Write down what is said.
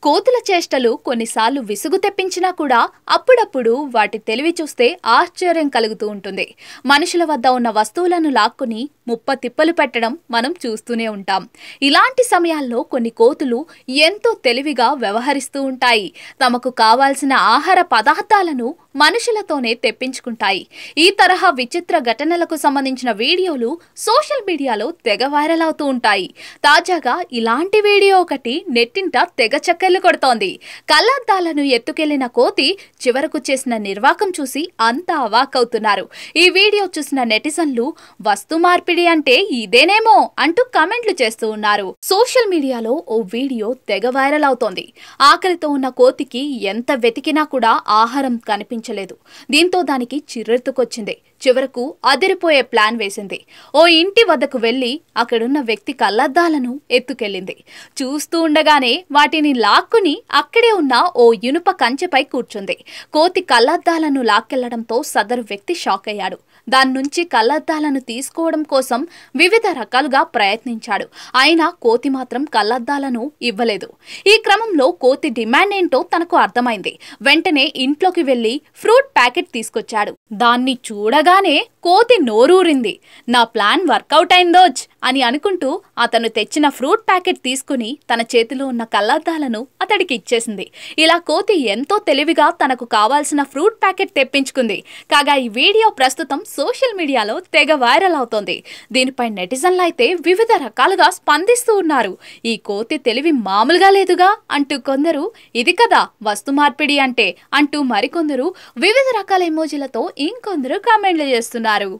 కోతుల చేష్టలు కొన్నిసార్లు విసుగు తెప్పించినా కూడా అప్పుడప్పుడు వాటి తెలివి చూస్తే ఆశ్చర్యం కలుగుతూ ఉంటుంది. మనుషుల వద్ద ఉన్న వస్తువులను లాక్కుని ముప్పతిప్పలు పెట్టడం మనం చూస్తూనే ఉంటాం. ఇలాంటి సమయాల్లో కొన్ని కోతులు ఎంతో తెలివిగా వ్యవహరిస్తూ ఉంటాయి. తమకు కావాల్సిన ఆహార పదార్థాలను మనుషులతోనే తెప్పించుకుంటాయి. ఈ తరహా విచిత్ర ఘటనలకు సంబంధించిన వీడియోలు సోషల్ మీడియాలో తెగ వైరల్ అవుతూ ఉంటాయి. తాజాగా ఇలాంటి వీడియో ఒకటి నెట్టింట తెగ చక్కర్లు కొడుతోంది. కళ్లద్దాలను ఎత్తుకెళ్లిన కోతి చివరకు చేసిన నిర్వాకం చూసి అంతా అవాక్కవుతున్నారు. ఈ వీడియో చూసిన నెటిజన్లు వస్తు మార్పిడి అంటే ఇదేనేమో అంటూ కామెంట్లు చేస్తూ ఉన్నారు. సోషల్ మీడియాలో ఓ వీడియో తెగ వైరల్ అవుతోంది. ఆకలితో ఉన్న కోతికి ఎంత వెతికినా కూడా ఆహారం కనిపించలేదు. దీంతో దానికి చిర్రెత్తుకొచ్చింది. చివరకు అదిరిపోయే ప్లాన్ వేసింది. ఓ ఇంటి వద్దకు వెళ్లి అక్కడున్న వ్యక్తి కళ్లద్దాలను ఎత్తుకెళ్లింది. చూస్తూ ఉండగానే వాటిని లాక్కుని అక్కడే ఉన్న ఓ ఇనుప కంచెపై కూర్చుంది. కోతి కళ్లద్దాలను లాక్కెళ్లడంతో సదరు వ్యక్తి షాక్ అయ్యాడు. దాని నుంచి కళ్లద్దాలను తీసుకోవడం కోసం వివిధ రకాలుగా ప్రయత్నించాడు. అయినా కోతి మాత్రం కళ్లద్దాలను ఇవ్వలేదు. ఈ క్రమంలో కోతి డిమాండ్ ఏంటో తనకు అర్థమైంది. వెంటనే ఇంట్లోకి వెళ్లి ఫ్రూట్ ప్యాకెట్ తీసుకొచ్చాడు. దాన్ని చూడగానే కోతి నోరూరింది. నా ప్లాన్ వర్కౌట్ అయిందోచ్ అని అనుకుంటూ అతను తెచ్చిన ఫ్రూట్ ప్యాకెట్ తీసుకుని తన చేతిలో ఉన్న కళ్లద్దాలను అతడికి ఇచ్చేసింది. ఇలా కోతి ఎంతో తెలివిగా తనకు కావాల్సిన ఫ్రూట్ ప్యాకెట్ తెప్పించుకుంది. కాగా ఈ వీడియో ప్రస్తుతం సోషల్ మీడియాలో తెగ వైరల్ అవుతోంది. దీనిపై నెటిజన్లు అయితే వివిధ రకాలుగా స్పందిస్తూ ఉన్నారు. ఈ కోతి తెలివి మామూలుగా లేదుగా అంటూ కొందరు, ఇది కదా వస్తు మార్పిడి అంటే అంటూ మరికొందరు వివిధ రకాల ఎమోజీలతో ఇంకొందరు కామెంట్లు చేస్తున్నారు.